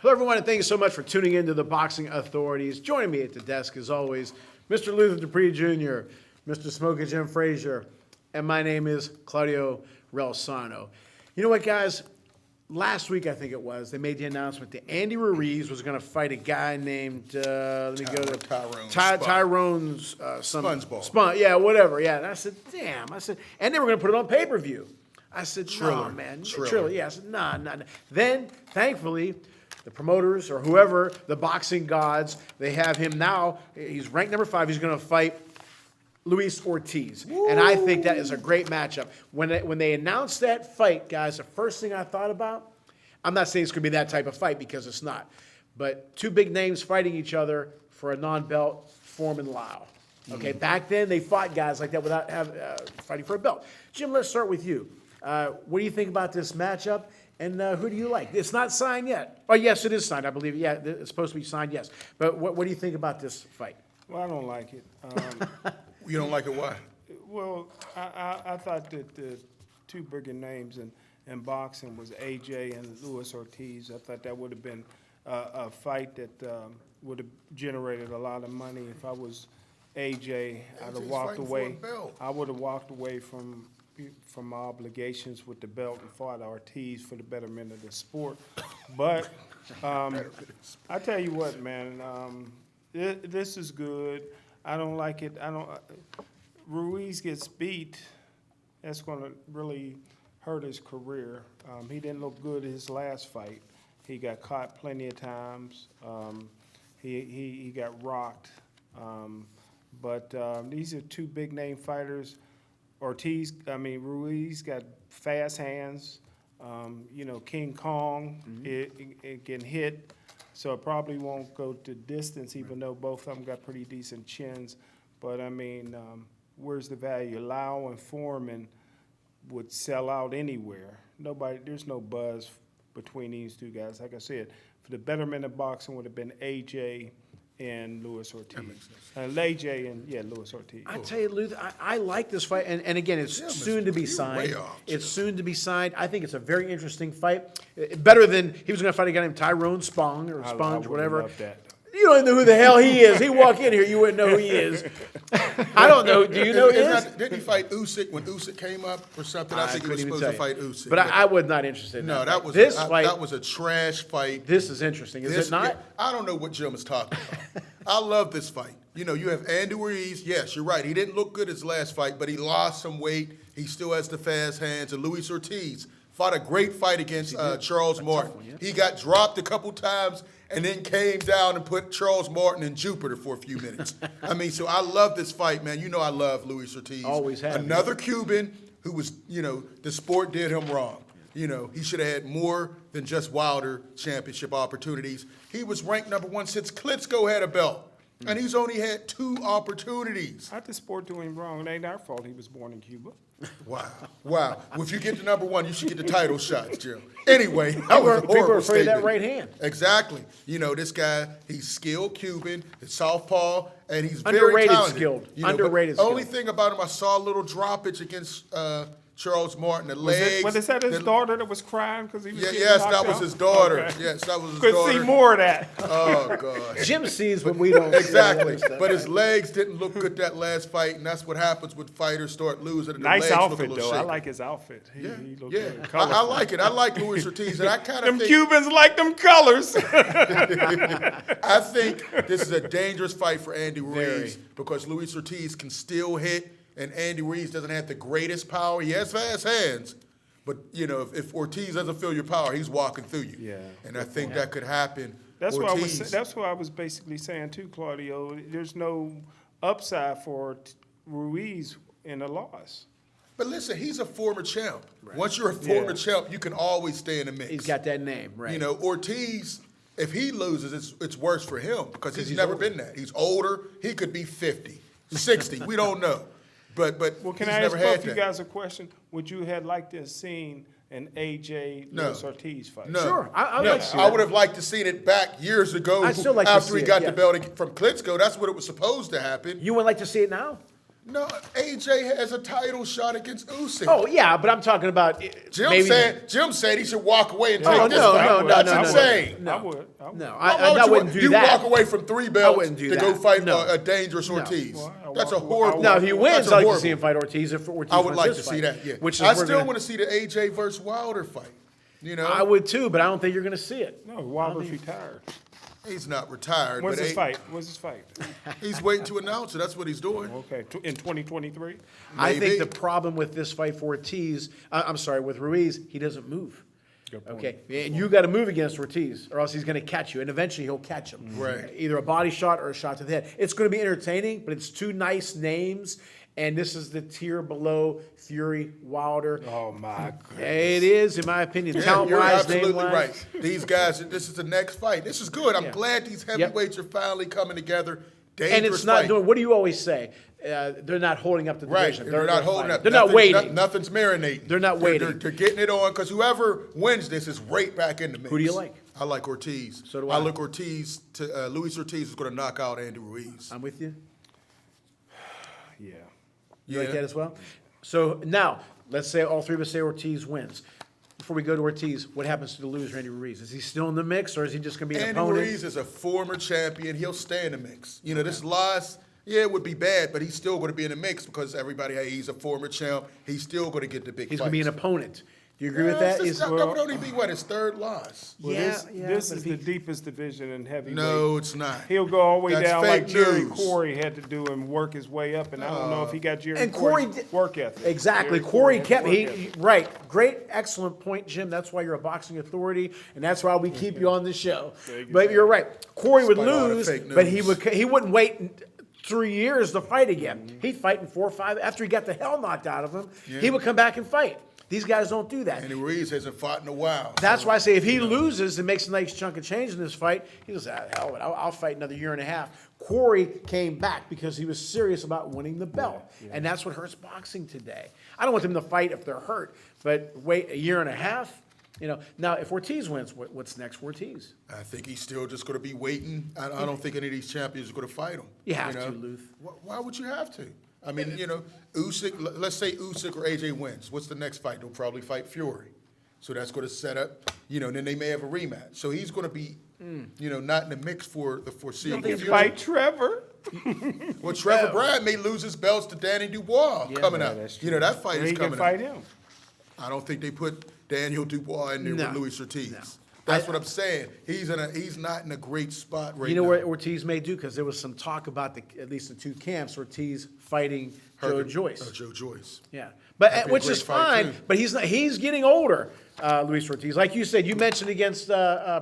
Hello, everyone, and thank you so much for tuning in to the Boxing Authorities. Joining me at the desk, as always, Mr. Luther Dupree Jr., Mr. Smoky Jim Frazier, and my name is Claudio Relsano. You know what, guys? Last week, I think it was, they made the announcement that Andy Ruiz was going to fight a guy named, Tyrone's Spongebob. Yeah, whatever. Yeah, and I said, damn. And they were going to put it on pay-per-view. I said, no, man. Triller. Yeah, I said, nah. Then, thankfully, the promoters or whoever, the boxing gods, they have him now. He's ranked number 5. He's going to fight Luis Ortiz. Woo. And I think that is a great matchup. When they announced that fight, guys, the first thing I thought about, I'm not saying it's going to be that type of fight because it's not, but two big names fighting each other for a non-belt, Foreman Lau. Okay, back then they fought guys like that without fighting for a belt. Jim, let's start with you. What do you think about this matchup? And who do you like? It's not signed yet. Oh, yes, it is signed, I believe. Yeah, it's supposed to be signed, yes. But what do you think about this fight? Well, I don't like it. You don't like it? Why? Well, I thought that the two bigger names in boxing was AJ and Luis Ortiz. I thought that would have been a fight that would have generated a lot of money. If I was AJ, I'd have walked away. I would have walked away from my obligations with the belt and fought Ortiz for the betterment of the sport. But I tell you what, man, this is good. I don't like it. Ruiz gets beat, that's going to really hurt his career. He didn't look good in his last fight. He got caught plenty of times. He got rocked. But these are two big name fighters. Ruiz got fast hands. King Kong, it can hit. So it probably won't go to distance, even though both of them got pretty decent chins. But, where's the value? Lau and Foreman would sell out anywhere. There's no buzz between these two guys. Like I said, for the betterment of boxing would have been AJ and Luis Ortiz. Luis Ortiz. I tell you, Luther, I like this fight, and again, it's soon to be signed. It's soon to be signed. I think it's a very interesting fight. Better than he was going to fight a guy named Tyrone Spong or Sponge, whatever. Love that. You don't know who the hell he is. He walk in here, you wouldn't know who he is. I don't know. Do you know his? Didn't he fight Usyk when Usyk came up or something? I think he was supposed to fight Usyk. But I was not interested in that. That was fight. That was a trash fight. This is interesting, is it not? Yeah, I don't know what Jim is talking about. I love this fight. You have Andy Ruiz. Yes, you're right. He didn't look good his last fight, but he lost some weight. He still has the fast hands. And Luis Ortiz fought a great fight against Charles Martin. He got dropped a couple times and then came down and put Charles Martin in Jupiter for a few minutes. So I love this fight, man. I love Luis Ortiz. Always have. Another Cuban who was, the sport did him wrong. He should have had more than just Wilder championship opportunities. He was ranked number 1 since Klitschko had a belt. And he's only had 2 opportunities. How'd the sport do him wrong? It ain't our fault he was born in Cuba. Wow. Well, if you get to number 1, you should get the title shots, Jim. Anyway, that was a people horrible are afraid of that statement. right hand. Exactly. This guy, he's skilled Cuban, he's southpaw, and he's Underrated very talented. skilled. Underrated skilled. Only thing about him, I saw a little droppage against Charles Martin, the legs. Was that his daughter that was crying because he was getting Yes, knocked that was out? his daughter. Okay. Yes, that was his Could daughter. see more of that. Oh, God. Jim sees what we don't see. Exactly. But his legs didn't look good that last fight, and that's what happens when fighters start losing. And Nice the legs outfit, look a little though. I shaky. like his outfit. He looked Yeah, good. I like it. I like Luis Ortiz, and I kind of Them think Cubans like them colors. I think this is a dangerous fight for Andy Ruiz because Luis Ortiz can still hit, and Andy Ruiz doesn't have the greatest power. He has fast hands, but if Ortiz doesn't feel your power, he's walking through you. Yeah. And I think that could happen. That's Ortiz, what I was basically saying too, Claudio. There's no upside for Ruiz in a loss. But listen, he's a former champ. Right. Once you're a former champ, you can always stay in the mix. He's got that name, right? Ortiz, if he loses, it's worse for him because he's never been that. He's older. He could be 50, 60. We don't know. But Well, can he's I ask never had both you that. guys a question? Would you have liked to have seen an AJ Luis Ortiz fight? No. Sure. I No, like to see I that. would have liked to seen it back years ago I'd still like to after see he it, got yeah. the belt from Klitschko. That's what it was supposed to happen. You would like to see it now? No, AJ has a title shot against Usyk. Oh yeah, but I'm talking about Jim said he should walk away and take Oh, this no, fight. no, no, That's no, no, insane. I would. No, Why I would wouldn't do you that. walk away from 3 belts wouldn't do to that. go fight No. a dangerous Ortiz. Well, That's a I horrible. Now, if he wins, that's I'd like to horrible. see him fight Ortiz. If Ortiz I would wins like this to fight, see that. Yeah, Which is I we're still gonna- want to see the AJ versus Wilder fight. You know, I would too, but I don't think you're going to see it. No, Wilder's retired. he's not retired, When's but his fight? When's his fight? he's waiting to announce it. That's what he's doing. Okay, in 2023? I think Maybe. the problem with this fight for Ortiz, with Ruiz, he doesn't move. Good point. Okay, and you got to move against Ortiz, or else he's going to catch you, and eventually he'll catch him. Right. Either a body shot or a shot to the head. It's going to be entertaining, but it's two nice names, and this is the tier below Fury, Wilder. Oh, my goodness. It is, in my opinion, Yeah, talent you're wise, absolutely name-wise. right. These guys, this is the next fight. This is good. I'm Yeah. glad these heavyweights are finally coming together. Dangerous And it's not fight. doing. What do you always say? They're not holding up the Right, division. they're not holding fighting. up. They're not waiting. Nothing's marinating. They're not waiting. They're getting it on because whoever wins this is right back in the mix. Who do you like? I like Ortiz. So do I. look Ortiz to Luis Ortiz is going to knock out Andy Ruiz. I'm with you. Yeah. You like Yeah. that as well? So now, let's say all three of us say Ortiz wins. Before we go to Ortiz, what happens to the loser, Andy Ruiz? Is he still in the mix, or is he just going to be an Andy opponent? Ruiz is a former champion. He'll stay in the mix. You know, this loss, yeah, it would be bad, but he's still going to be in the mix because everybody, hey, he's a former champ. He's still going to get the big He's fights. going to be an opponent. Do you agree with that? That would only be, what, his third loss? Well, Yeah, this, yeah, this but is if he- the deepest division in heavyweight. No, it's not. He'll go all the way That's down fake like Jerry news. Corey had to do and work his way up, and I don't know if he got Jerry And Corey Corey's did- work ethic. Exactly. Jerry Corey had kept work he ethic. right. Great, excellent point, Jim. That's why you're a boxing authority, and that's why we keep you on the show. There you But go. you're right. Corey would Despite all the lose, fake but news. he wouldn't wait 3 years to fight again. Mm-hmm. He'd fight in 4 or 5 after he got the hell knocked out of him. He would come back and fight. These guys don't do that. Andy Ruiz hasn't fought in a while. That's why I say if he loses and makes a nice chunk of change in this fight, he goes, hell, of it, I'll fight another year and a half. Corey came back because he was serious about winning the belt. And that's what hurts boxing today. I don't want them to fight if they're hurt, but wait a year and a half. Now if Ortiz wins, what's next for Ortiz? I think he's still just going to be waiting. I don't think any of these champions are going to fight him. You have to, Luth. Why would you have to? I mean, Usyk, let's say Usyk or AJ wins. What's the next fight? They'll probably fight Fury. So that's going to set up, and then they may have a rematch. So he's going to be, not in the mix for the foreseeable He future. fight Trevor. Well, Trevor Bryan may lose his belts to Danny Dubois coming up. that's That fight And is he can coming fight up. him. I don't think they put Daniel Dubois in there No. with Luis Ortiz. No. That's what I'm saying. He's not in a great spot right You know now. what Ortiz may do? Because there was some talk about, at least the two camps, Ortiz fighting Joe Joyce. Joe Joyce. Yeah, but That'd be a which great is fight, fine. too. But he's getting older, Luis Ortiz. Like you said, you mentioned against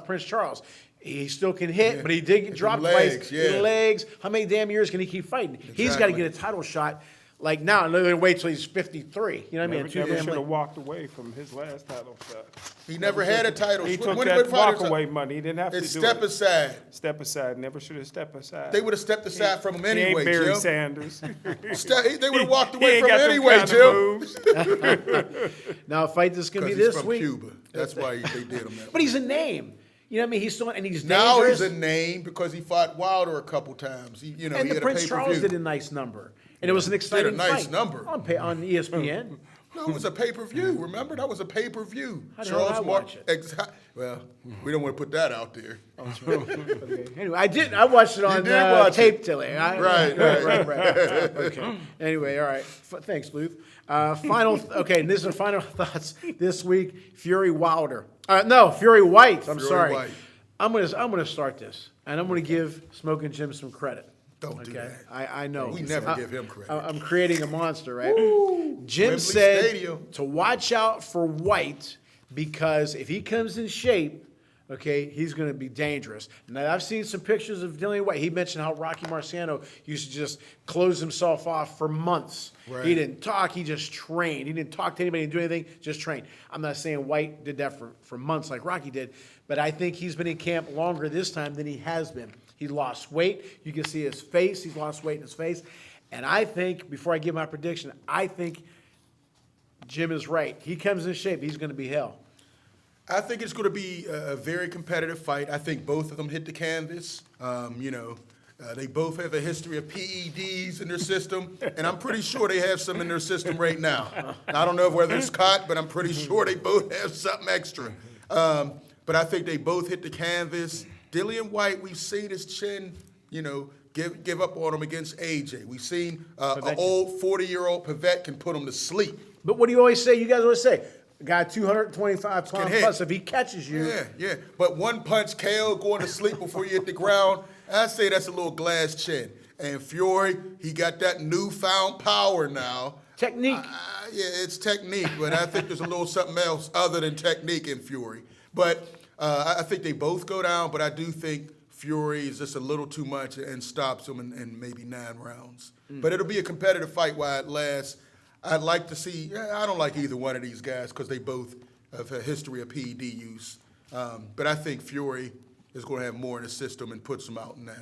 Prince Charles. He still can hit, but he did get Hit dropped them twice. legs, Hit yeah. legs. How many damn years can he keep fighting? He's got to Exactly. get a title shot. Like now, and they're wait till he's 53. You know what I mean? Never, Too never damn should have late. walked away from his last title shot. He never had a title. He took When that fighters- walk away money. He didn't have to It's do step it. aside. Step aside. Never should have stepped aside. They would have stepped aside from him He anyway, ain't Barry Jim. Sanders. They would have walked He away ain't from got him them anyway, kind of Jim. moves. Now, a fight that's going to be Because he's this from week. Cuba. That's why they did him that But he's a name. You know what I mean? He's still and he's Now dangerous. he's a name because he fought Wilder a couple times. He and had the a Prince Charles pay-per-view. did a nice number, and it was an exciting nice fight. number. on ESPN. No, it was a pay-per-view. Remember? That was a pay-per-view. How the hell did I watch it? Well, we don't want to put that out there. Okay. Anyway, I watched it on did watch tape tilling. Right. Right. Okay. Anyway, all right. Thanks, Luth. Okay, and this is the final thoughts this week. Fury Wilder. No, Fury White. I'm Fury sorry. White. I'm gonna start this, and I'm gonna give Smoking Jim some credit. Don't do that. I know. We never give him credit. I'm creating a monster, right? Jim Wembley said Stadium. to watch out for White because if he comes in shape, okay, he's going to be dangerous. Now, I've seen some pictures of Dillian White. He mentioned how Rocky Marciano used to just close himself off for months. Right. He didn't talk. He just trained. He didn't talk to anybody, didn't do anything, just trained. I'm not saying White did that for months like Rocky did, but I think he's been in camp longer this time than he has been. He lost weight. You can see his face. He's lost weight in his face. And I think, before I give my prediction, I think Jim is right. He comes in shape, he's going to be hell. I think it's going to be a very competitive fight. I think both of them hit the canvas. They both have a history of PEDs in their system, and I'm pretty sure they have some in their system right now. I don't know whether it's caught, but I'm pretty sure they both have something extra. But I think they both hit the canvas. Dillian White, we've seen his chin, give up on him against AJ. We've seen an old 40-year-old Pavette can put him to sleep. But what do you always say? You guys always say, a guy 225 pounds hit. plus, if he catches you. Yeah. But one punch KO going to sleep before you hit the ground, I say that's a little glass chin. And Fury, he got that newfound power now. Technique. Yeah, it's technique, but I think there's a little something else other than technique in Fury. But I think they both go down, but I do think Fury is just a little too much and stops him in maybe 9 rounds. But it'll be a competitive fight while it lasts. I'd like to see, I don't like either one of these guys because they both have a history of PED use. But I think Fury is going to have more in the system and puts him out in 9.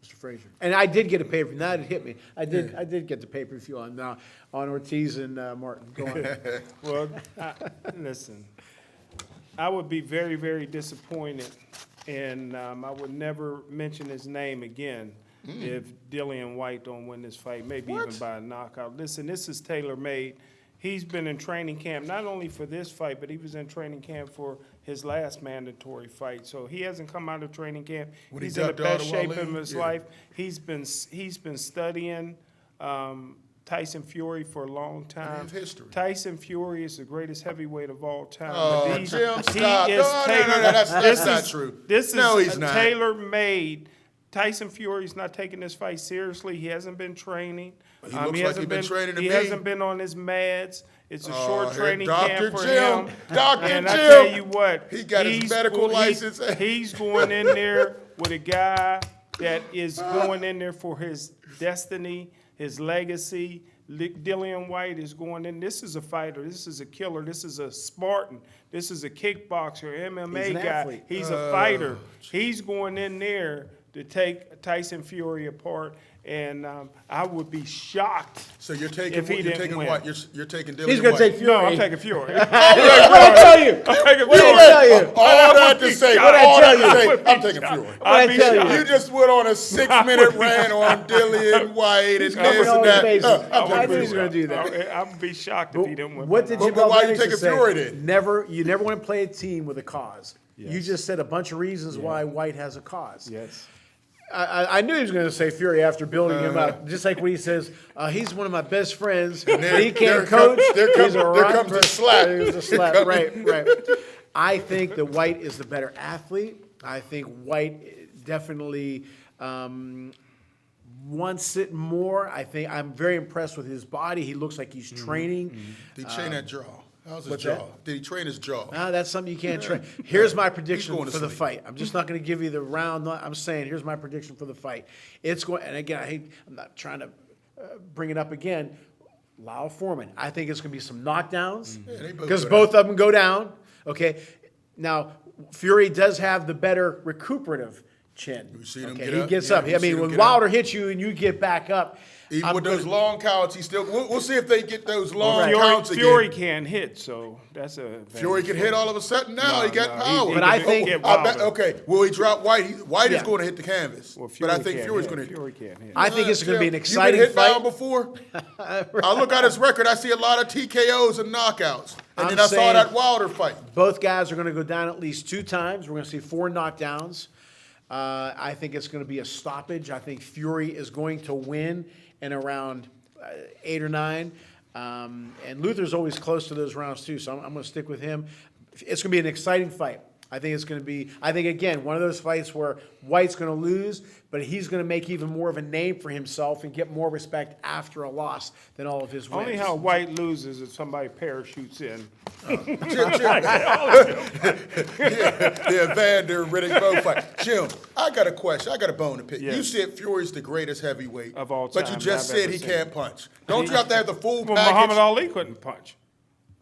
Mr. Frazier. And I did get a pay-per-view. Now it hit me. I did get the pay-per-view on Ortiz and Martin. Go on. Well, listen, I would be very, very disappointed, and I would never mention his name again if Dillian White don't win this fight, maybe even by a knockout. Listen, this is tailor-made. He's been in training camp, not only for this fight, but he was in training camp for his last mandatory fight. So he hasn't come out of training camp. He's in the best shape of his life. He's been studying Tyson Fury for a long time. History. Tyson Fury is the greatest heavyweight of all time. Oh, Jim, stop. He is That's not true. This No, is he's not. tailor-made. Tyson Fury's not taking this fight seriously. He hasn't been training. He looks like he's been training to He me. hasn't been on his meds. It's a short here, training Dr. camp for Jim. him. Dr. And Jim. I tell you what, He got his medical license. He's going in there with a guy that is going in there for his destiny, his legacy. Dillian White is going in. This is a fighter. This is a killer. This is a Spartan. This is a kickboxer, MMA He's an guy. athlete. He's a fighter. He's going in there to take Tyson Fury apart, and I would be shocked. So you're taking If he you're didn't taking win. what? You're taking Dillian He's going White. to take Fury. No, I'm taking Fury. What I tell you? I'm taking What Fury. I tell you? All that to say, What'd I all tell that to you? say, I'm taking Fury. What I tell you? You just went on a 6-minute rant on Dillian White and Covering this all and his that. bases. I'm I taking knew he was Fury. going to do that. I would be shocked if he didn't win. What did Jim But why you Balvenie taking say? Fury then? You never want to play a team with a cause. You just said a bunch of reasons why White has a cause. Yes. I knew he was going to say Fury after building him up, just like when he says he's one of my best friends. He can't coach. There He's comes the slap. There's a slap. Right. I think that White is the better athlete. I think White definitely wants it more. I'm very impressed with his body. He looks like he's training. Did he train that jaw? How's his what's jaw? that? Did he train his jaw? That's something you can't train. Here's my prediction going to for the sleep. fight. I'm just not going to give you the round. I'm saying here's my prediction for the fight. It's going, and again, I'm not trying to bring it up again. Lyle Foreman. I think it's going to be some knockdowns they both because go both of them go down. Okay. Now Fury does have the better recuperative chin. You see him Okay, get he up? gets Yeah, up. you I see mean, him when get Wilder up. hits you and you get back up, Even with those long counts, he still. We'll see if they get those long counts again. Fury can't hit, so that's a advantage. Fury can hit all of a sudden now. No, he got no, power. he But I can think- get I bet, Wilder. okay, will he drop White? White is Yeah. going to hit the canvas. Well, but I think can't Fury's hit. going to hit. Fury can't hit. I think it's going to be an exciting You been hit fight. down before? I look at his record. I see a lot of TKOs and knockouts. And I'm then I saw saying- that Wilder fight. Both guys are going to go down at least 2 times. We're going to see 4 knockdowns. I think it's going to be a stoppage. I think Fury is going to win in around 8 or 9. And Luther's always close to those rounds too, so I'm going to stick with him. It's going to be an exciting fight. I think it's going to be, again, one of those fights where White's going to lose, but he's going to make even more of a name for himself and get more respect after a loss than all of his wins. Only how White loses if somebody parachutes in. The Evander Riddick Bowe fight. Jim, I got a question. I got a bone to pick. Yes. You said Fury's the greatest heavyweight Of all but you time just I've said ever he seen. can't punch. Don't you have to have the full Well, package? Muhammad Ali couldn't punch.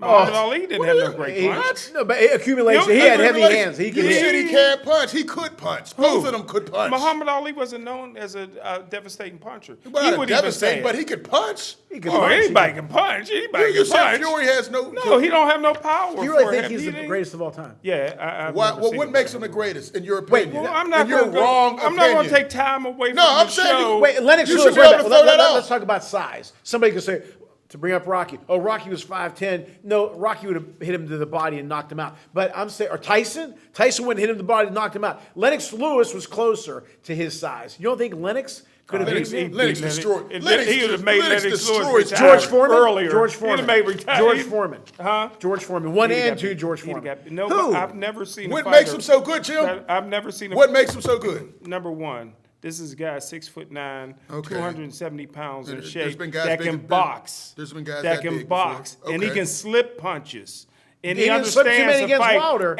Muhammad Ali didn't have no great He- punch. No, but accumulation. You- He had heavy Accumulation. hands. He could You said hit. he can't punch. He could punch. Both of them could punch. Muhammad Ali wasn't known as a devastating puncher. But He not would a even say devastating, but it. he could punch. He could Oh, punch. anybody can punch. Anybody You can said punch. Fury has no. No, he don't have no power. You really for think him. he's He the didn't- greatest of all time? Yeah, I've Why, never well, seen what him makes play. him the greatest in your opinion? Well, I'm not in your gonna go- wrong I'm not going to opinion. take time away No, from I'm the saying- show. Wait, Lennox You Lewis. should be able to Let, throw that out. us talk about size. Somebody could say, to bring up Rocky. Oh, Rocky was 5'10". No, Rocky would have hit him to the body and knocked him out. But I'm saying, or Tyson? Tyson wouldn't hit him to the body and knocked him out. Lennox Lewis was closer to his size. You don't think Lennox could have Lennox- beaten him? Lennox Lennox- destroyed. He Lennox would have made Lennox Lennox destroyed Lewis retire George Foreman? earlier. George He'd Foreman. have made retire. George Foreman. Huh? George Foreman. One He'd have and got- two George he'd have Foreman. got- No, Who? I've never seen a What fighter. makes him so good, Jim? I've never seen a What makes him so good? Number one, this is a guy 6'9", Okay. 270 pounds in There's shape been guys that bigger can than- box. there's been guys that that can big before. box, and he Okay. can slip punches, and He he, didn't slip too understands many the against fight. Wilder.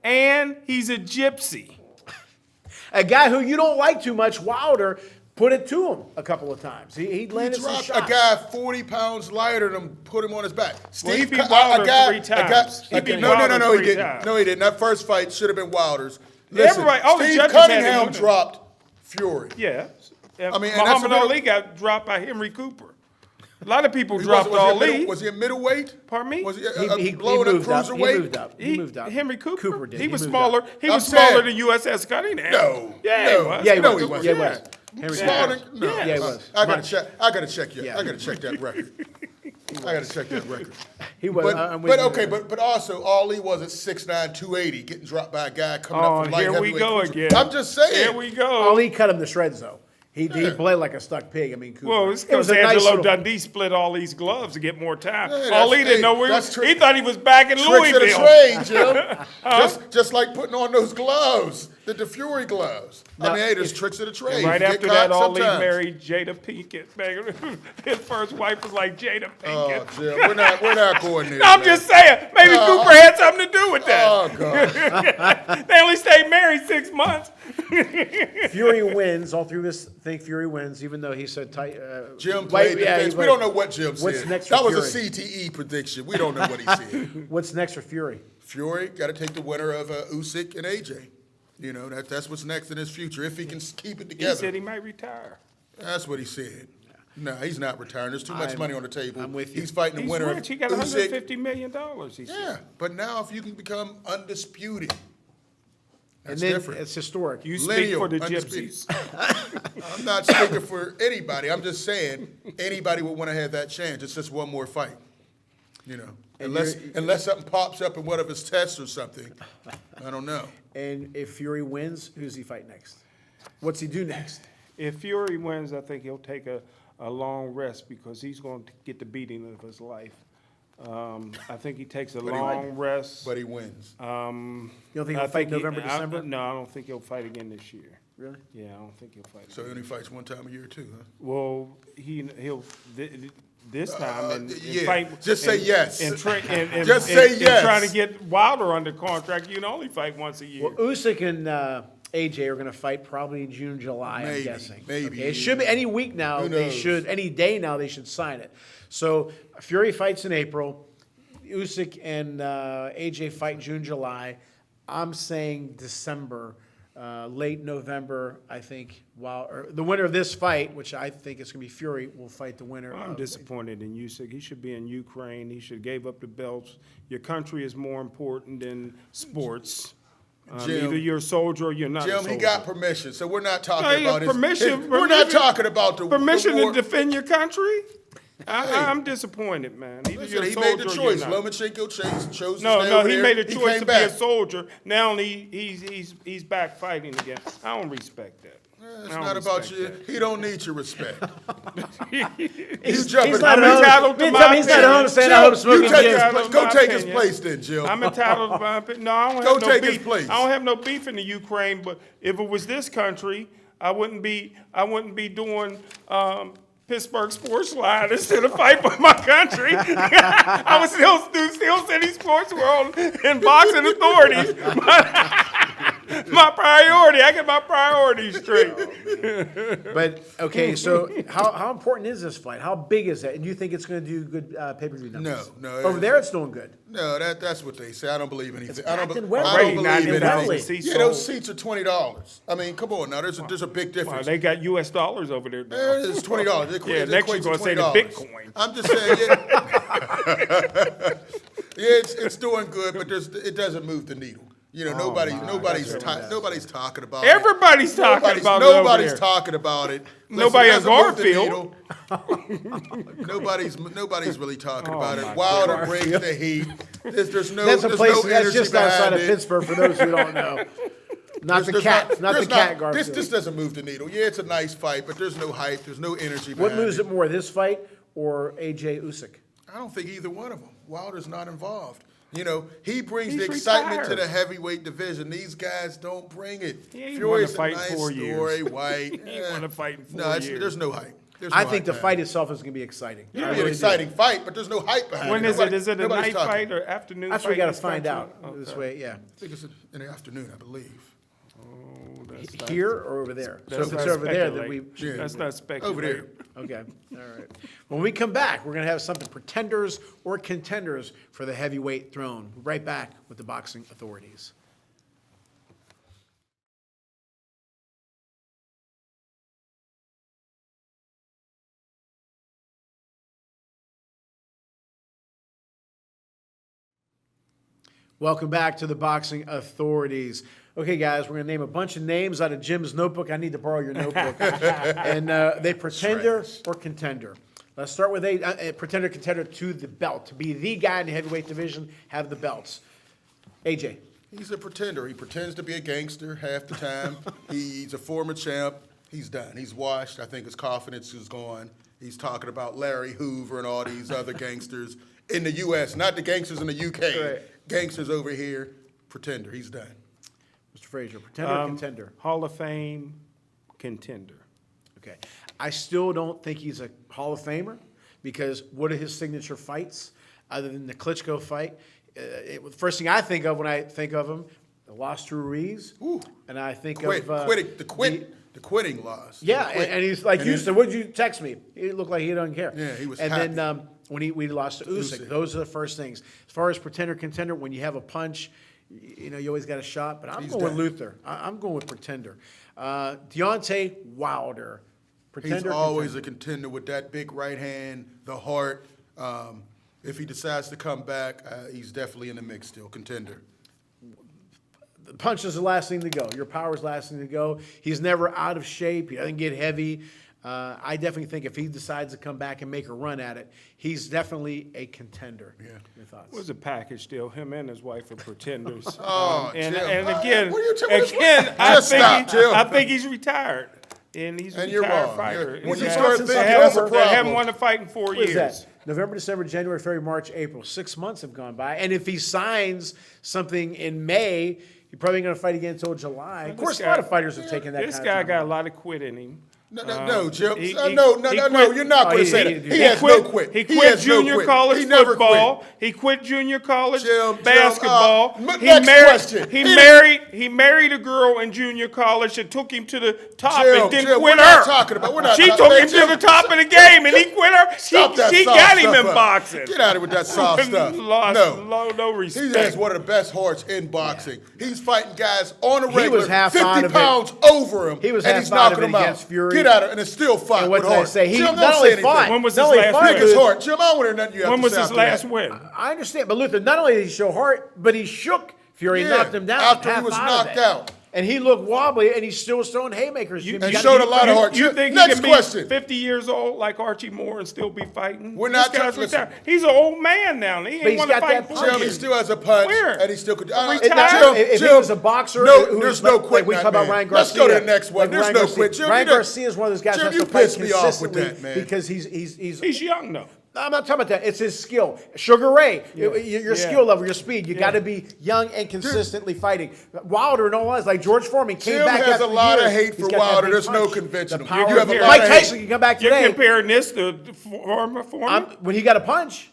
And he's a gypsy. A guy who you don't like too much, Wilder, put it to him a couple of times. He He landed some dropped shots. a guy 40 pounds lighter than him, put him on his back. Well, he Steve, beat a Wilder guy, 3 a guy, times. He a- beat no, Wilder he 3 didn't. times. No, he didn't. That first fight should have been Wilder's. Listen, Everybody- all the Steve judges had him Cunningham winning. dropped Fury. Yeah. I mean, and that's Muhammad a middle- Ali got dropped by Henry Cooper. A lot of people He dropped was he a Ali. middle- was he a middleweight? Pardon me? Was he, He blowing a moved up. He cruiserweight? moved up. He moved up. Henry Cooper. did. He was moved smaller. up. He I'm was smaller saying- than USS Cunningham. No. Yeah, no. he was. Yeah, he No, was. he wasn't. Yeah, he was. Henry Smaller Cooper. than- no. Yeah, he was. I gotta Much. check. I gotta check. Yeah, Yeah. I gotta check that record. I gotta check that record. He was. But, I'm with but you okay, there. but also Ali was at 6'9", 280, getting dropped by a guy coming Oh, up from light here we heavyweight go cruiser. again. I'm just saying. Here we go. Ali cut him to shreds, though. He bled like a stuck pig. I mean, Cooper. Well, it's It was because a nice Angelo little- Dundee split all these gloves to get more time. Yeah, Ali that's- didn't know where that's he thought he was back in Tricks of the Louisville. trade, Jim. just like putting on those gloves, the Fury gloves. Now, I mean, hey, there's tricks of the trade. Right You get after that, caught Ali sometimes. married Jada Pinkett. His first wife was like Jada Oh, Pinkett. Jim, we're not going there. No, I'm man. just saying. Maybe Cooper had something to do with that. Oh God. They only stayed married 6 months. Fury wins. All three of us think Fury wins, even though he said tight. Jim played defense. We don't know what Jim What's said. next That for was Fury? a CTE prediction. We don't know what he said. What's next for Fury? Fury got to take the winner of Usyk and AJ. You know, that's what's next in his future if he can keep it He together. said he might retire. That's what he said. No, he's not retiring. There's too much money on the table. I'm with you. He's fighting the He's winner rich. of He got Usyk. $150 million, he said. Yeah, but now if you can become undisputed, And that's then different. it's historic. You speak Lineal, for the undisputed. gypsies. I'm not speaking for anybody. I'm just saying anybody would want to have that chance. It's just one more fight. You know, unless something pops up in one of his tests or something. I don't know. And if Fury wins, who's he fight next? What's he do next? If Fury wins, I think he'll take a long rest because he's going to get the beating of his life. I think he takes a long rest. But he wins. You don't think I he'll fight think November, December? No, I don't think he'll fight again this year. Really? Yeah, I don't think he'll fight. So he again. only fights one time a year too, huh? Well, he'll this time and yeah. fight. Just say and- yes. And Just say and yes. trying to get Wilder under contract, you can only fight once a year. Well, Usyk and AJ are going to fight probably June, July, I'm Maybe, guessing. maybe. Okay, it should be any week now. Who They knows? should any day now. They should sign it. So Fury fights in April. Usyk and AJ fight June, July. I'm saying December, late November. I think. Or the winner of this fight, which I think is going to be Fury, will fight the winner. I'm of disappointed in Usyk. He should be in Ukraine. He should have gave up the belts. Your country is more important than sports. Jim- Either you're a soldier or you're not a Jim, soldier. he got permission, so we're not talking No, he about got permission- we're not talking about the permission the war. to defend your country? I'm disappointed, man. Either Listen, you're a he soldier made the or choice. you're not. Lomachenko chose to No, stay no, over he there. made a choice came to back. be a soldier. Now he's back fighting again. I don't respect that. It's I don't not about respect you. that. He don't need your respect. He's jumping- not I'm at home. entitled to He's my not at opinion. home saying, Jim, I hope you smoking take Jim. his Jim. place. Go My take his opinion. place then, Jim. I'm entitled to my opinion. No, I don't Go have no take his beef. place. I don't have no beef in the Ukraine, but if it was this country, I wouldn't be doing Pittsburgh Sports Line instead of fight for my country. I would still do Steel City Sports World and boxing authorities. My priority. I get my priorities straight. But, okay, so how important is this fight? How big is that? And do you think it's going to do good pay-per-view numbers? No. Over there, it's doing good. No, that's what they say. I don't believe anything. It's I don't, packed in I Wembley. don't Right, believe 90,000 anything. seats Yeah, those sold. seats are $20. I mean, come on now. There's a big Wow, difference. they got U.S. dollars over there. Now. It's $20. Yeah, It next equates you're to gonna say the $20. Bitcoin. I'm just saying, yeah, yeah, it's doing good, but it doesn't move the needle. You know, nobody's talking about it. Everybody's talking about it over Nobody's there. talking about it. Listen, Nobody it on doesn't move the Garfield. needle. Nobody's really talking about my it. Wilder brings the heat. There's no That's a there's place, no that's energy just outside behind of it. Pittsburgh, for those who don't know. Not the cat, not the cat, Garfield. This doesn't move the needle. Yeah, it's a nice fight, but there's no hype. There's no energy behind What moves it. it more, this fight or AJ Usyk? I don't think either one of them. Wilder's not involved. You know, he brings He's the excitement to retired. the heavyweight division. These guys don't bring it. Yeah, he Fury's won a a fight in nice 4 story. years. White. He won a fight in 4 No, years. there's no hype. There's I no think the hype fight behind itself is going to be exciting. it. I It'll be really an do. exciting fight, but there's no hype behind When it. is it? Is it a Nobody's night talking. fight or afternoon That's fight? what we got to this find country? out this Okay. way, yeah. I think it's in the afternoon, I believe. Here or over there? So Let's if it's not over there, then we, speculate. Let's not speculate. Over there. okay, all right. When we come back, we're going to have something pretenders or contenders for the heavyweight throne. Right back with the boxing authorities. Welcome back to the Boxing Authorities. Okay, guys, we're going to name a bunch of names out of Jim's notebook. I need to borrow your notebook. And they pretender or contender. Let's start with a pretender, contender to the belt, to be the guy in the heavyweight division, have the belts. AJ. He's a pretender. He pretends to be a gangster half the time. He's a former champ. He's done. He's washed. I think his confidence is gone. He's talking about Larry Hoover and all these other gangsters in the U.S., not the gangsters in the U.K. Right. Gangsters over here. Pretender. He's done. Mr. Frazier, pretender or contender? Hall of Fame contender. Okay. I still don't think he's a Hall of Famer because what are his signature fights other than the Klitschko fight? First thing I think of when I think of him, the loss to Ruiz, Ooh. and I think Quit. of The quitting loss. Yeah, and he's like And you then- said. What did you text me? He looked like he doesn't care. Yeah, he was And happy. then when we lost to Usyk, those are the first things. As far as pretender contender, when you have a punch, you know you always got a shot. But I'm He's going with done. Luther. I'm going with pretender. Deontay Wilder, pretender. He's always contender. a contender with that big right hand, the heart. If he decides to come back, he's definitely in the mix still. Contender. The punch is the last thing to go. Your power is the last thing to go. He's never out of shape. He doesn't get heavy. I definitely think if he decides to come back and make a run at it, he's definitely a contender. Yeah. Your thoughts? Was a package deal. Him and his wife are pretenders. Oh, and Jim. again, What are you talking about? Just stop, Jim. I think he's retired. And he's a And you're retired wrong. fighter. When He's you got- start since thinking, October. that's a They haven't problem. won a fight in 4 What is years. that? November, December, January, February, March, April. 6 months have gone by. And if he signs something in May, he's probably going to fight again until July. Of This course, a guy- lot of fighters have taken that This kind guy of got a time. lot of quit in him. No, Jim. he- No, he you're quit- not Oh, going to he say didn't that. do He that. has no quit. He He quit has no junior quit. college He never football. quit. He quit junior college Jim, basketball. next question. He married a girl in junior college that took him to the top Jim, and didn't Jim, quit we're her. not talking about- we're not She talking- took Hey, him to Jim, the top of the game and he quit her. Stop that She soft got him stuff in up. boxing. Get out of here with that soft stuff. No respect. He has one of the best hearts in boxing. He's fighting guys on a He regular, was half 50 out of it. pounds over him, He was and half he's out of knocking it him out. against Fury. Get out of it, and it's still fight And what with did I heart. say? He Jim, not don't only say fought. anything. When was not his only last fought win? Pick his good, heart. Jim, I don't want to hear nothing you have When to was say his after last that. win? I understand, but Luther, not only did he show heart, but he shook Fury, Yeah, knocked him down. after he half was out of knocked it. out. And he looked wobbly, and he still was throwing haymakers. Jim. and You showed got- a lot of heart. You think Next he can be question. 50 years old like Archie Moore and still be fighting? We're not This guy's talking- listen. retired. He's an old man now. He But ain't he's want to got fight that for punch. Jim, he years. still has a punch, Where? and he still could. Retired. If he was a boxer, no, who there's was no like quit. we in talk that about man. Ryan Garcia. Let's go to the next one. Like There's Ryan no Garcia. quit. Jim, Ryan you done- Garcia is one of those guys Jim, that has you to fight pissed me off with consistently that, man. because he's. He's young though. I'm not talking about that. It's his skill. Sugar Ray, your Yeah. skill level, your speed. You Yeah. got to be young and consistently fighting. Wilder, no lies, like George Foreman came Jim back has after a lot of years. hate He's for got that Wilder. big There's no punch. convention The him. power You have a of- lot Mike of Tyson hate. can come back You're today. comparing this to former. When he got a punch,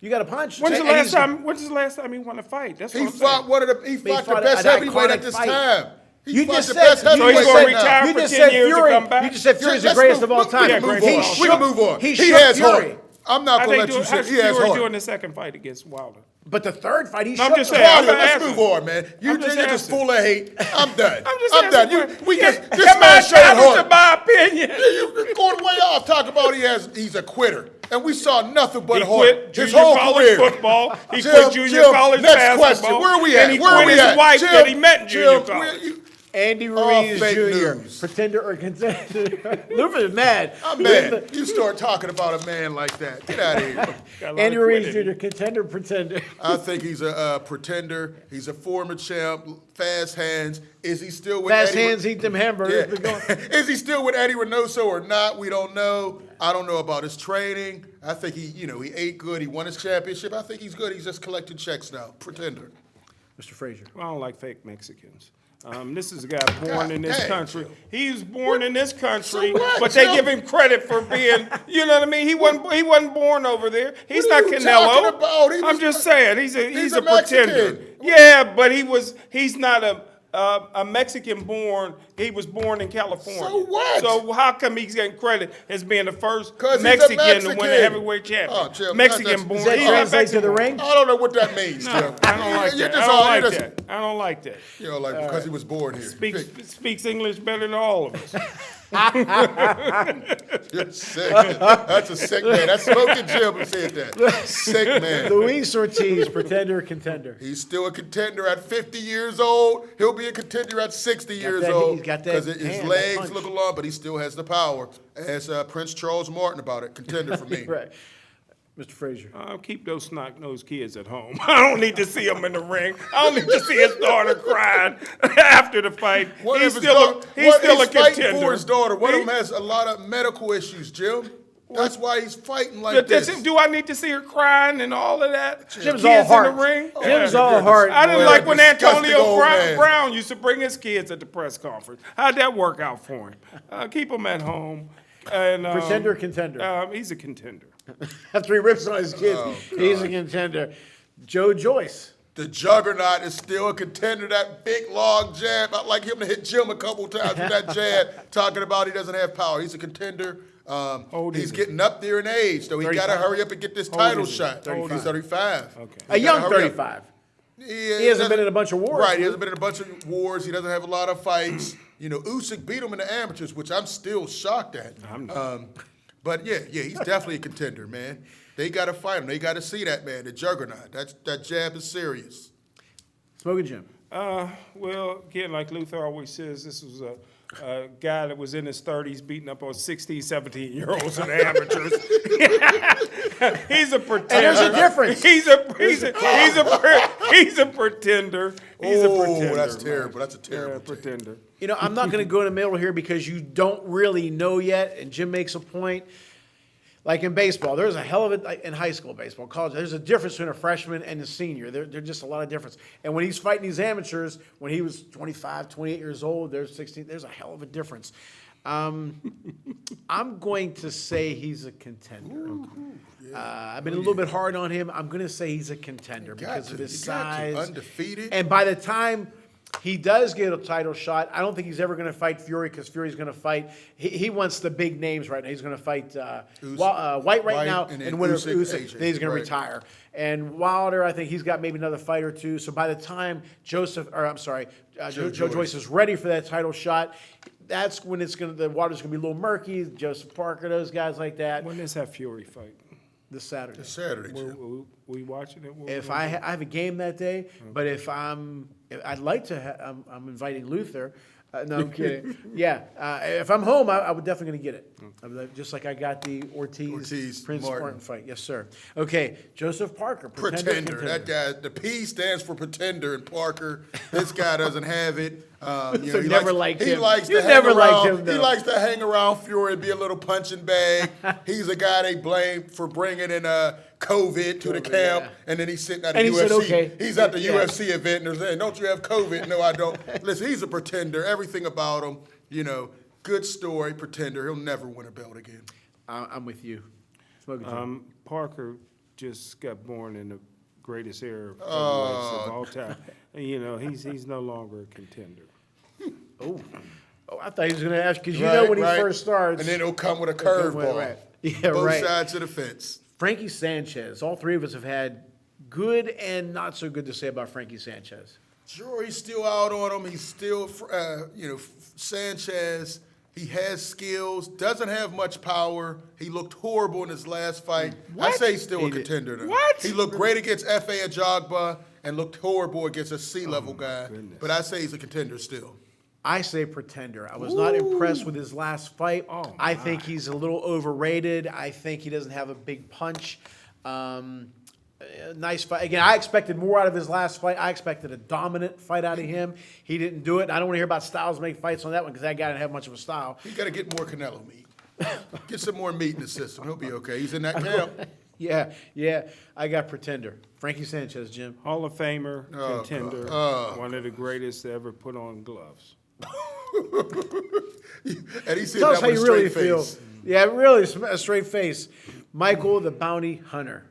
you got a punch. When's the And last he's- time? When's the last time he won a fight? That's what He I'm fought saying. one of the. He fought the fought best an heavyweight iconic at this fight. time. You fought just the said, best So he's heavyweight gonna right now. retire you for just 10 said years to Fury. come back? You just said Fury's the Let's greatest move- of all we time. can move great on. of We all can move on. He He shook has Fury. heart. I'm not How going to let you how's say he has Fury heart. doing the second fight against Wilder? But the third fight, he No, I'm shook just the saying, Wilder. I'm Let's asking. move on, man. You're I'm just just asking. full of hate. I'm done. I'm just I'm done. asking. This Am I man showed entitled to heart. my opinion? You're going way off. Talk about he's a quitter. And we saw nothing but He heart. quit His junior whole college career. football. He Jim, quit junior Jim, college next basketball. question. Where are we at? And he Where are quit we his at? wife Jim, that he met in junior Jim, college. Andy All Ruiz fake Jr. news. Pretender or contender? Luther's mad. I'm mad. You start talking about a man like that. Get out of here. Got a lot Andy of Ruiz quitting. Jr. Contender, pretender. I think he's a pretender. He's a former champ. Fast hands. Is he still with Fast Eddie? hands eat them hamburgers. But go on. Is he still with Eddie Reynoso or not? We don't know. I don't know about his training. I think he ate good. He won his championship. I think he's good. He's just collecting checks now. Pretender. Mr. Frazier. I don't like fake Mexicans. This is a guy born in this dang, country. Jim. He was born in this country, So what, but they Jim? give him credit for being, you know what I mean? He wasn't born over there. He's What not are you Canelo. talking about? He I'm was- just saying he's a a pretender. Mexican. Yeah, but he's not a Mexican born. He was born in California. So what? So how come he's getting credit as being the first 'Cause he's a Mexican to Mexican. win a heavyweight Oh, champion? Jim, Mexican born. Does that He's not translate to the Mexican. ring? I don't know what that means, No, Jim. I don't like You're that. just I don't all- like you're just- that. I don't like that. You know, like because he was born here. Speaks English better than all of us. You're sick. That's a sick man. That's Smoking Jim who said that. Sick man. Luis Ortiz, pretender, contender. He's still a contender at 50 years old. He'll be a contender at 60 years that- old. he's got that Because hand, his that legs punch. look long, but he still has the power. As Prince Charles Martin about it. Contender for me. Right. Mr. Frazier. Keep those snot-nosed kids at home. I don't need to see them in the ring. I don't need to see his daughter crying after the fight. What He's if his still daughter- he's what- still a he's fighting contender. for his daughter. One of He- them has a lot of medical issues, Jim. That's why he's fighting like But this. do I need to see her crying and all of that? Jim's Kids all heart. in the ring? Jim's Yeah. all heart. I didn't Boy, like when disgusting Antonio old man. Brown used to bring his kids at the press conference. How'd that work out for him? Keep them at home. And, Pretender, contender. He's a contender. After he rips on his kids, Oh, he's a contender. Joe Joyce. The juggernaut is still a contender. That big long jab. I'd like him to hit Jim a couple times with that jab, talking about he doesn't have power. He's a contender. old He's is he? getting up there in age, so he got to 35. hurry up and get this old title is he? shot. 35. He's 35. Okay. A young gotta hurry up. 35. Yeah, He hasn't been in a bunch of wars. Right, he hasn't been in a bunch of wars. He doesn't have a lot of fights. Usyk beat him in the amateurs, which I'm still shocked at. I'm not. But yeah, he's definitely a contender, man. They got to fight him. They got to see that man, the juggernaut. That jab is serious. Smoking Jim. Well, again, like Luther always says, this was a guy that was in his 30s beating up on 16, 17-year-olds in the amateurs. He's a pretender. And there's a difference. He's a pretender. He's a Oh, pretender. that's man. terrible. That's a Yeah, terrible take. pretender. You know, I'm not going to go in the middle here because you don't really know yet, and Jim makes a point. Like in baseball, there's a hell of a, in high school baseball, college, there's a difference between a freshman and a senior. There's just a lot of difference. And when he's fighting these amateurs, when he was 25, 28 years old, there's 16, there's a hell of a difference. I'm going to say he's a contender. I've been a little bit hard on him. I'm going to say he's a contender because of his You got to. size. Undefeated. And by the time he does get a title shot, I don't think he's ever going to fight Fury because Fury's going to fight. He wants the big names right now. He's going to fight White right now and then and winner of Usyk, Usyk. AJ, Then he's going right. to retire. And Wilder, I think he's got maybe another fight or two. So by the time Joe Joyce is ready for that title shot, that's when the water's going to be a little murky. Joseph Parker, those guys like that. When does that Fury fight? This Saturday. Saturday, Jim. We watching it? If I have a game that day, but if I'd like to. I'm inviting Luther. No, I'm kidding. Yeah, if I'm home, I would definitely gonna get it. Just like I got the Ortiz Prince Martin fight. Yes, sir. Okay, Joseph Parker, Pretender. That guy, the P stands for pretender in Parker. This guy doesn't have it. So he never likes, liked he him. likes You to never hang liked around, him, though. He likes to hang around Fury and be a little punching bag. He's a guy they blame for bringing in COVID to the camp, yeah. and then he's sitting at And a he UFC. said, okay. He's at the Yeah. UFC event, and they're saying, "Don't you have COVID?" No, I don't. Listen, he's a pretender. Everything about him, good story, pretender. He'll never win a belt again. I'm with you. Smoking Jim. Parker just got born in the greatest era of heavyweights of all time. He's no longer a contender. Oh, I thought he was going to ask, because you know when he first starts. And then it'll come with a curveball. Right. Yeah, Both right. sides of the fence. Frankie Sanchez. All three of us have had good and not so good to say about Frankie Sanchez. Sure, he's still out on him. He's still, Sanchez. He has skills, doesn't have much power. He looked horrible in his last fight. What? I say he's still He a did. contender. Though. What? He looked great against F.A. Ajagba and looked horrible against a C-level guy. goodness. But I say he's a contender still. I say pretender. I was not impressed with his last fight. Oh, I think he's a little overrated. I think he doesn't have a big punch. Nice fight. Again, I expected more out of his last fight. I expected a dominant fight out of him. He didn't do it. I don't want to hear about Styles make fights on that one because that guy didn't have much of a style. He got to get more Canelo meat. Get some more meat in the system. He'll be okay. He's in that camp. Yeah. I got pretender. Frankie Sanchez, Jim. Hall of Famer, Oh, contender, God. one of the greatest to ever put on gloves. And he said Tell us that how with a you really straight feel. face. Yeah, really, a straight face. Michael the Bounty Hunter.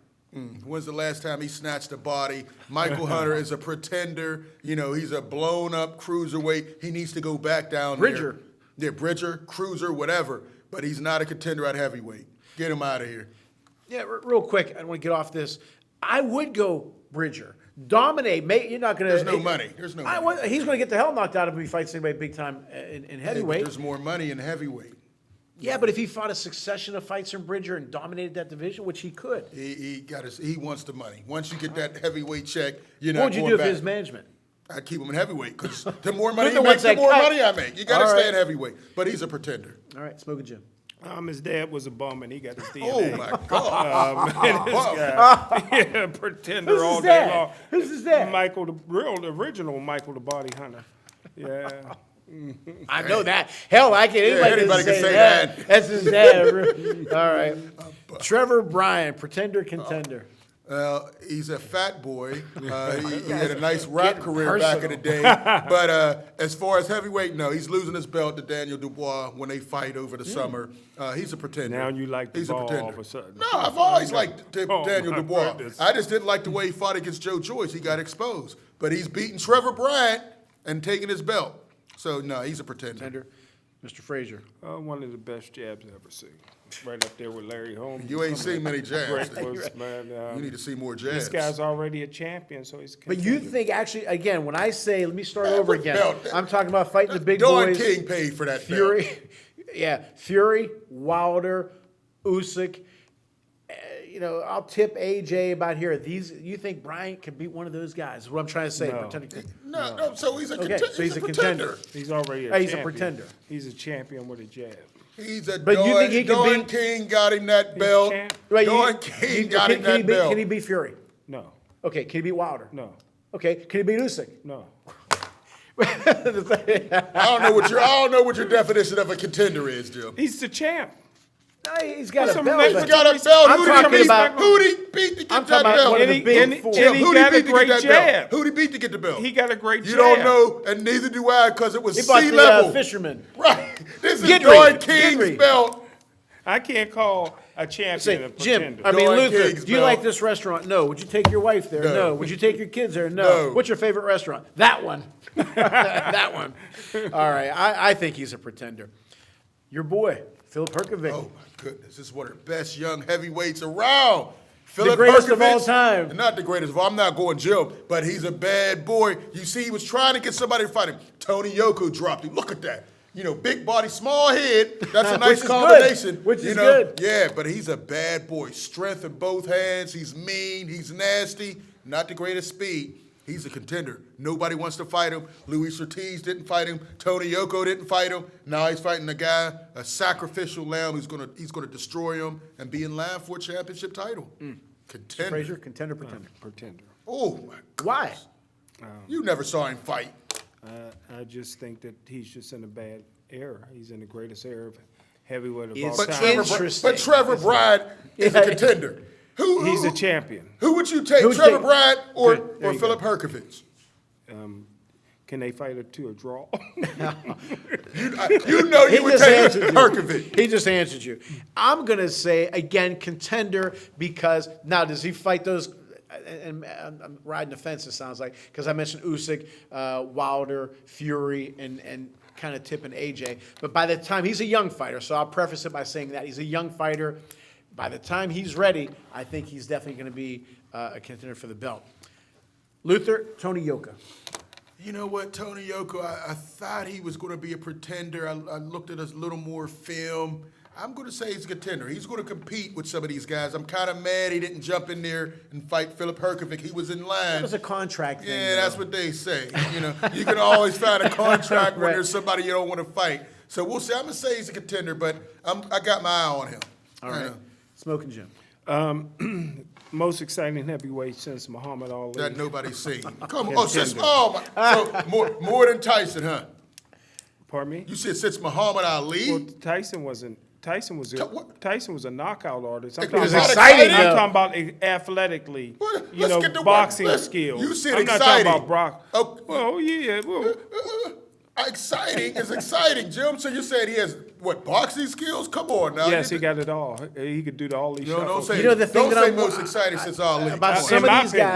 When's the last time he snatched a body? Michael Hunter is a pretender. He's a blown-up cruiserweight. He needs to go back down Bridger. there. Yeah, Bridger, cruiser, whatever. But he's not a contender at heavyweight. Get him out of here. Yeah, real quick, I don't want to get off this. I would go Bridger. Dominate. You're not going to. There's no money. There's no money. He's going to get the hell knocked out of him if he fights anybody big time in Hey, but heavyweight. there's more money in heavyweight. Yeah, but if he fought a succession of fights in Bridger and dominated that division, which he could, He wants the money. Once you get that heavyweight check, you're not what would you going do back. for his management? I'd keep him in heavyweight because the more money the he ones makes, the that more cut. money I make. You got to All stay right. in heavyweight. But he's a pretender. All right, Smoke a Jim. His dad was a bum and he got his Oh, DNA. my God. And this guy, yeah, pretender Who's all his day dad? long. Who's his dad? Michael, the original Michael the Body Hunter. Yeah. I know that. Hell, I can. anybody can say that. That's his dad. All right. Trevor Bryan, pretender, contender. He's a fat boy. He had a nice rap Getting career back in the day. But as far as heavyweight, no, he's losing his belt to Daniel Dubois when they fight over the summer. He's a pretender. Now you like the He's ball a pretender. all of a sudden. No, I've always liked Daniel my Dubois. goodness. I just didn't like the way he fought against Joe Joyce. He got exposed. But he's beating Trevor Bryant and taking his belt. So, no, he's a pretender. Contender. Mr. Frazier. One of the best jabs I've ever seen. Right up there with Larry Holmes. You ain't seen many jabs. Great was, man. You need to see more jabs. This guy's already a champion, so he's. But you think, actually, again, when I say, let me start over what again. belt? I'm talking about fighting the big Don boys. King paid for that belt. Fury, Fury, Wilder, Usyk. I'll tip AJ about here. You think Bryant could beat one of those guys? Is what I'm trying to say. No. Pretending. No, so he's a Okay, contender. so he's a contender. He's already a He's a champion. pretender. He's a champion with a jab. He's a But you think he can Don beat- King got him that belt. champ. Wait, Don King got him can that he beat, belt. Can he beat Fury? No, Okay, can he beat Wilder? no, Okay, can he beat Usyk? no. I don't know what your definition of a contender is, Jim. He's the champ. No, he's got What's a a belt. man- He's but- got a belt. I'm talking about- Who'd he beat to get I'm that talking about belt? one of the And he- big and- four. and he Who'd got he a beat to great get that belt? jab. Who'd he beat to get the belt? He got a great You jab. don't know, and neither do I, because it was He bought sea the level. fisherman. Right. This is Gidry. Don King's Gidry. belt. I can't call a champion Say, a Jim, pretender. I mean, Don Luther, King's do you belt. like this restaurant? No. Would you take your wife there? No. No. Would you take your kids there? No. No. What's your favorite restaurant? That one. That one. All right. I think he's a pretender. Your boy, Philip Herkovic. Oh, my goodness. This is one of the best young heavyweights around. Philip greatest of all Herkovich, time. Not the greatest of all. I'm not going Jim, but he's a bad boy. You see, he was trying to get somebody to fight him. Tony Yoko dropped him. Look at that. Big body, small head. That's a Which nice is combination. good. Which is good. Yeah, but he's a bad boy. Strength in both hands. He's mean. He's nasty. Not the greatest speed. He's a contender. Nobody wants to fight him. Luis Ortiz didn't fight him. Tony Yoko didn't fight him. Now he's fighting a guy, a sacrificial lamb who's gonna destroy him and be in line for a championship title. Contender. Frazier, contender, pretender. Pretender. Oh my God. Why? You never saw him fight. I just think that he's just in a bad era. He's in the greatest era of heavyweight of Is- all But time. Interesting. Trevor Bryant is a contender. He's a champion. Who would you take, Who'd you Trevor take? Bryant or Good. There you Philip Herkovich? Can they fight to a draw? You know you would just take answered you. Herkovich. He just answered you. I'm going to say, again, contender, because now does he fight those? And I'm riding the fence, it sounds like, because I mentioned Usyk, Wilder, Fury, and kind of tipping AJ. But by the time, he's a young fighter, so I'll preface it by saying that. He's a young fighter. By the time he's ready, I think he's definitely going to be a contender for the belt. Luther, Tony Yoka. You know what, Tony Yoka, I thought he was going to be a pretender. I looked at a little more film. I'm going to say he's a contender. He's going to compete with some of these guys. I'm kind of mad he didn't jump in there and fight Philip Herkovic. He was in line. That was a contract thing. Yeah, though. that's what they say. You know, you can always find a contract when Right. there's somebody you don't want to fight. So we'll see. I'm going to say he's a contender, but I got my eye on him. All right. Smoking Jim. Most exciting heavyweight since Muhammad Ali. That nobody's seen. Come on. So more than Tyson, huh? Pardon me? You said since Muhammad Ali? Well, Tyson was a knockout artist. I'm It was talking exciting, I'm though. talking about athletically, Let's get to boxing work. skills. You said I'm not exciting. talking about Brock. Oh. Well, yeah. Well, Exciting is exciting, Jim. So you said he has, what, boxing skills? Come on now. yes, he got it all. He could do all these You know, don't shuffles. say, You know, the thing don't that say I'm- most exciting since Ali. About Come on. some In of my these opinion.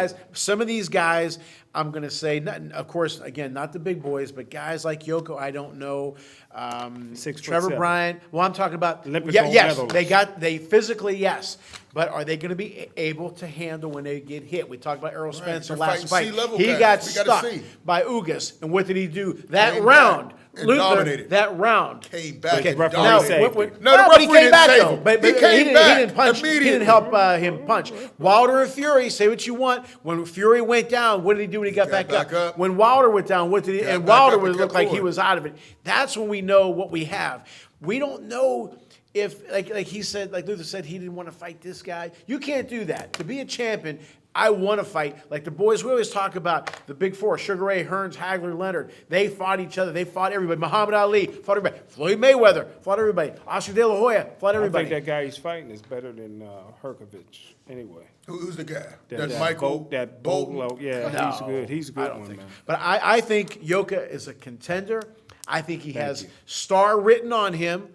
guys, I'm going to say, of course, again, not the big boys, but guys like Yoko, I don't know. 6'7". Bryant. Well, I'm talking about. Olympic Yeah, gold yes, medalist. they physically, yes. But are they going to be able to handle when they get hit? We talked about Errol Spencer they're last fighting fight. C-level He guys. got We gotta stuck see. by Ugas. And what did he do? That Came round. back and Luther, dominated. that round. Came back Okay, and referee now, saved him. No, the but he referee came didn't back save though. him. But He came he back didn't punch. He immediately. didn't help him punch. Wilder and Fury, say what you want. When Fury went down, what did he do when he got back up? When Wilder went down, what did he? Got And back Wilder up and looked kept like he going. was out of it. That's when we know what we have. We don't know if, like he said, like Luther said, he didn't want to fight this guy. You can't do that. To be a champion, I want to fight. Like the boys, we always talk about the big four, Sugar Ray, Hearns, Hagler, Leonard. They fought each other. They fought everybody. Muhammad Ali fought everybody. Floyd Mayweather fought everybody. Oscar De La Hoya fought I everybody. think that guy he's fighting is better than Herkovic. Anyway, Who's the guy? that Michael Bolton. Bolton? Yeah, No, he's good. He's a I good don't one, think. man. But I think Yoka is a contender. I think he has you. star written on him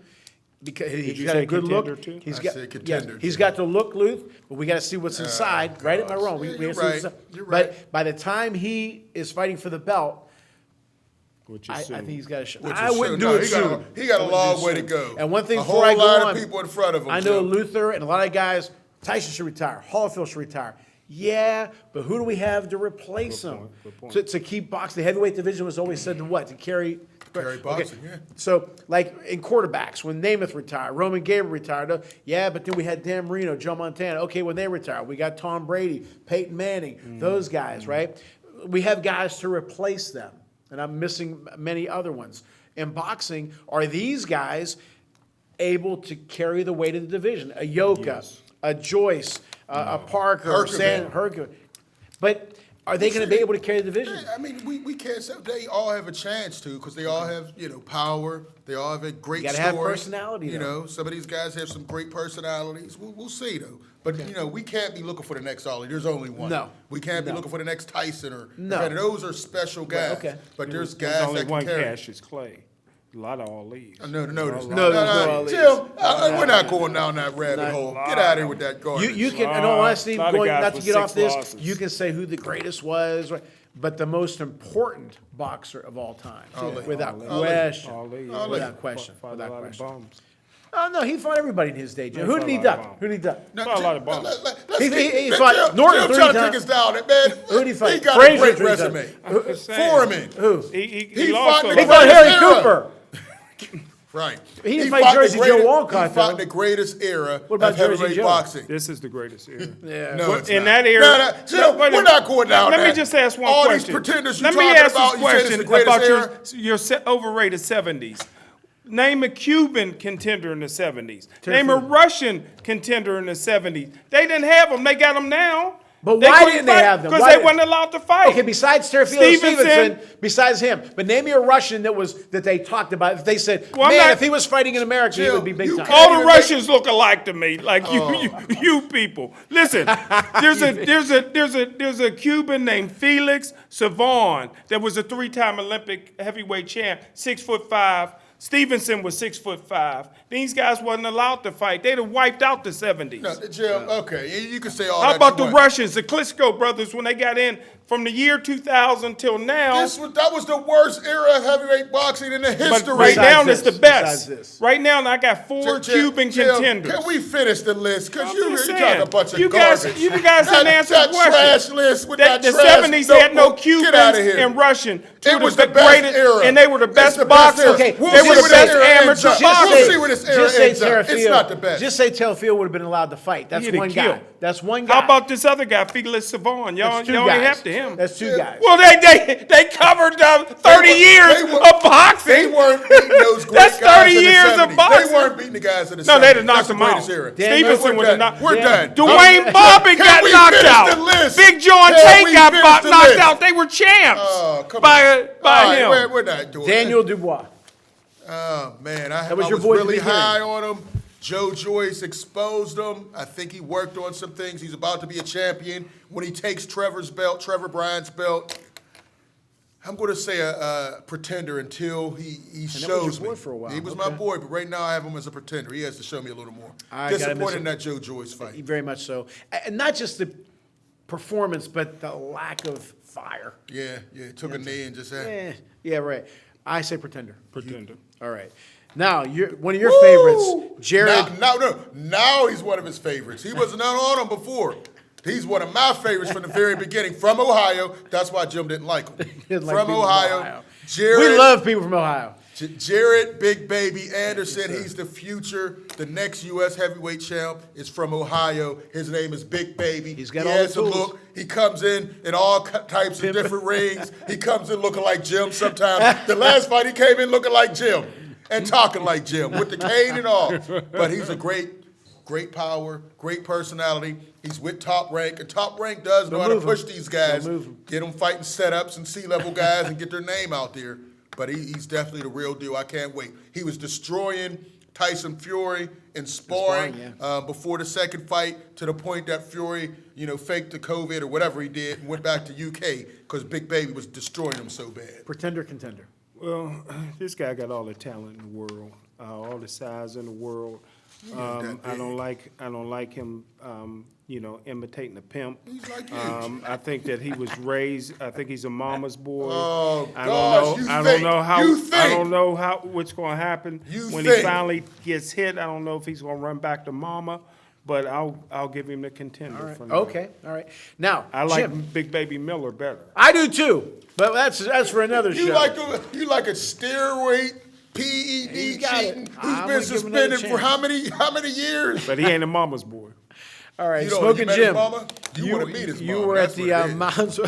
because he's you got a say good look. contender, too? He's I got said contender, yes, he's too. got the look, Luth, but we got to see what's inside. Right? Am I wrong? Yeah, gotta you're see what's right. inside. You're But right. by the time he is fighting for the belt, Which I is think he's got a shot. Which I is wouldn't soon. do No, it soon. He got a I wouldn't long do it way to soon. go. And one thing a before whole I go lot on, of people in front of him. I know Jim. Luther and a lot of guys, Tyson should retire, Holyfield should retire. Yeah, but who do we have to replace him? good point. To keep boxing, the heavyweight division was always said to what? To carry boxing, yeah. So, like in quarterbacks, when Namath retired, Roman Gabriel retired, yeah, but then we had Dan Marino, Joe Montana. Okay, when they retired, we got Tom Brady, Peyton Manning, those guys, right? We have guys to replace them, and I'm missing many other ones. In boxing, are these guys able to carry the weight of the division? A Yoka, a Joyce, a Parker, Herkovic. Herkovic. But are they going to be able to carry the division? Yeah, I mean, we can't say they all have a chance to because they all have, power. They all have a great You gotta story. have personality, You though. know, some of these guys have some great personalities. We'll see, though. But, we can't be looking for the next Ali. There's only one. No. We can't be No. looking for the next Tyson or No. okay, those are special guys. okay. But there's There's guys only that one can carry. Cassius Clay. A lot of all these. No, there's there's no Ali's. Jim, we're not going down that rabbit hole. Get out of here with that garbage. You can, in all honesty, lot of going guys not to with get off 6 this, losses. you can say who the greatest was, right? But the most important boxer of all time, without question, Ali, Ali. without question, Fought a without lot of question. bums. Oh no, he fought everybody in his day, Jim. He Who fought did he a lot of duck? bombs. Who did he duck? No, Fought a lot of bombs. He fought Norton Jim 3 trying to times. take us down, man. Who'd he fight? He got Frazier a great 3 times. resume. I'm just saying. Foreman. Who? He fought lost a the lot. He fought greatest Harry era. Cooper. Right. He didn't fight fought the Jersey Joe greatest- Walcott, He fought though. the greatest era What about of Jersey heavyweight Joe? boxing. This is the greatest era. Yeah. No, it's In not. that era, No, Jim, wait a we're minute. not going down Let me that. just ask one All question. these pretenders you Let me talking ask about, this you saying it's question the greatest about era? your overrated 70s. Name a Cuban contender in the 70s. Name a Russian contender in the 70s. They didn't have them. They got them now. But why didn't they have them? Because Why they did- weren't allowed to fight. Okay, besides Teofilo Stevenson, besides him, but name me a Russian that they talked about. If they said, Well, I'm man, not- if he was fighting in America, he Jill, would be big you time. can't- All the even Russians look alike to me, like you people. Listen, there's a Cuban named Felix Savon that was a 3-time Olympic heavyweight champ, 6'5". Stevenson was 6'5". These guys wasn't allowed to fight. They'd have wiped out the 70s. No, Jim, okay, you can say all How that about you the want. Russians, the Klitschko brothers, when they got in from the year 2000 till now. That was the worst era of heavyweight boxing in the history. But right now, it's the Besides best. this. Right now, I got 4 Cuban Jim, contenders. Can we finish the list? Because I'm you're just talking saying. a bunch of You guys garbage. didn't answer the question. That trash list with that The trash 70s had no notebook, Cubans get out of here. and Russian. It was the best era. And they were the It's best the best boxers. era. Okay, We'll They see were the where best this era ends amateur up. boxers. We'll see where this era Just say ends up. It's Teofimo- not the best. Just say Teofimo would have been allowed to fight. That's He'd have one killed. guy. That's one guy. How about this other guy, Felix Savon? Y'all That's two ain't guys. after him. That's two guys. Well, they covered 30 years they were- of boxing. They weren't beating those great That's guys 30 in the years of 70s. boxing. They weren't beating the guys in the 70s. No, they'd have knocked That's the him out. greatest era. Stevenson would have knocked. We're done. Dwayne Bobbitt Can got we knocked finish out. the list? Big John Can Tate we got finish the knocked list? out. They were champs Oh, come by on. All right, him. We're not doing Daniel Dubois. Oh, man. I was was your boy at the really beginning. high on him. Joe Joyce exposed him. I think he worked on some things. He's about to be a champion. When he takes Trevor Bryan's belt, I'm going to say a pretender until he that was shows your boy me. for a while, He was my okay. boy, but right now I have him as a pretender. He has to show me a little more. I gotta Disappointed miss in him. that Joe Joyce fight. Very much so. And not just the performance, but the lack of fire. Yeah, took a knee and just had. Yeah, right. I say pretender. Pretender. All right. Now, one of your favorites, Jared. Now he's one of his favorites. He was not on him before. He's one of my favorites from the very beginning. From Ohio. That's why Jim didn't like him. Didn't like From people from Ohio. Ohio. Jared, We love people from Ohio. Jared Big Baby Anderson. He's the future. The next U.S. heavyweight champ is from Ohio. His name is Big Baby. He's got he all the has a tools. look. He comes in all types of different rings. He comes in looking like Jim sometimes. The last fight he came in looking like Jim and talking like Jim with the cane and all. But he's a great power, great personality. He's with Top Rank, and Top Rank does know how to push these guys, get them fighting setups and C-level guys and get their name out there. But he's definitely the real deal. I can't wait. He was destroying Tyson Fury in sparring before the second fight, to the point that Fury, faked the COVID or whatever he did and went back to UK because Big Baby was destroying him so bad. Pretender, contender. Well, this guy got all the talent in the world, all the size in the world. I don't like him, imitating a pimp. He's like you. I think that he was raised. I think he's a mama's boy. Oh, I gosh, don't know. you I think. don't know how. You I think. don't know how. What's going to happen You when he think. finally gets hit? I don't know if he's going to run back to mama, but I'll give him the contender. For now. Okay, all right. Now, I like Jim. Big Baby Miller better. I do too, but that's for another You show. like a steroid PED You got it. cheating I'm who's gonna been give him another suspended for chance. how many years? But he ain't a mama's boy. All right, You know, Smoking you met Jim. his mama? You wanna meet his You mama, were at that's the what it is.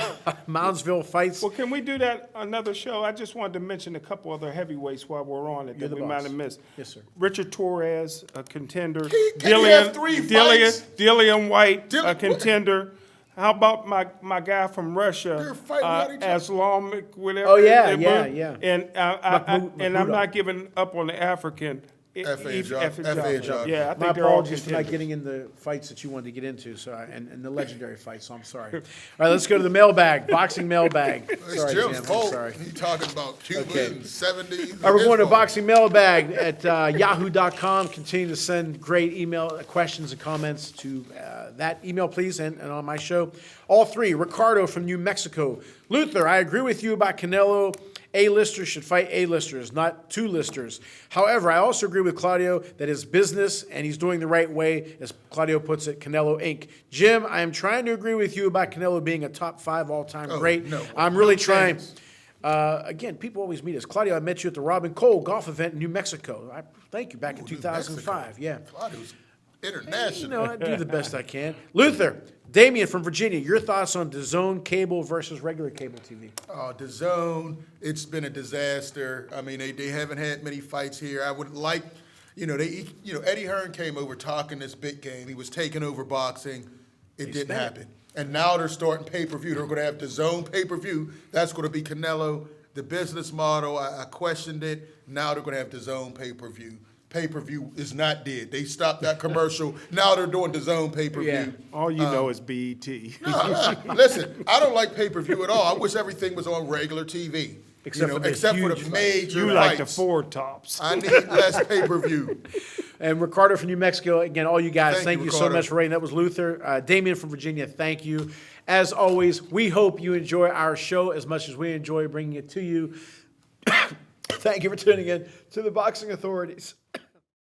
Moundsville fights. Well, can we do that another show? I just wanted to mention a couple other heavyweights while we're on it You're that the we might boss. have missed. Yes, sir. Richard Torres, a contender. Can he have 3 fights? Dillian White, a Dillian- contender. How about my guy from Russia, They're fighting out each other. Aslam, whatever. Oh, yeah, it yeah, was. yeah. And I'm Mahmoud. not giving up on the African. F.A. Job. Yeah, I My think they're all apologies for not contenders. getting in the fights that you wanted to get into, and the legendary fights, so I'm sorry. All right, let's go to the mailbag, boxing mailbag. It's Sorry, Jim's Jim, I'm fault. sorry. He talking about Cuba Okay. and 70s. All right, we're His going to fault. boxing mailbag at yahoo.com. Continue to send great email questions and comments to that email, please, and on my show. All 3, Ricardo from New Mexico. Luther, I agree with you about Canelo. A-listers should fight A-listers, not 2-listers. However, I also agree with Claudio that his business, and he's doing the right way, as Claudio puts it, Canelo Inc. Jim, I am trying to agree with you about Canelo being a top 5 all-time great. no. I'm really No trying. chance. Again, people always meet us. Claudio, I met you at the Robin Cole golf event in New Mexico. Thank you, back in 2005. Yeah. Claudio's international. You know, I do the best I can. Luther, Damien from Virginia, your thoughts on DAZN cable versus regular cable TV? DAZN, it's been a disaster. I mean, they haven't had many fights here. I would like, Eddie Hearn came over talking this big game. He was taking over boxing. It didn't happen. And now they're starting pay-per-view. They're going to have DAZN pay-per-view. That's going to be Canelo. The business model, I questioned it. Now they're going to have DAZN pay-per-view. Pay-per-view is not dead. They stopped that commercial. Now they're doing DAZN pay-per-view. Yeah. All you know is BET. Listen, I don't like pay-per-view at all. I wish everything was on regular TV. Except for the except for huge the fights. major You like the fights. Ford tops. I need less pay-per-view. And Ricardo from New Mexico, again, all you guys, Thank thank you, you so Ricardo. much for rating. That was Luther. Damien from Virginia, thank you. As always, we hope you enjoy our show as much as we enjoy bringing it to you. Thank you for tuning in to the Boxing Authorities.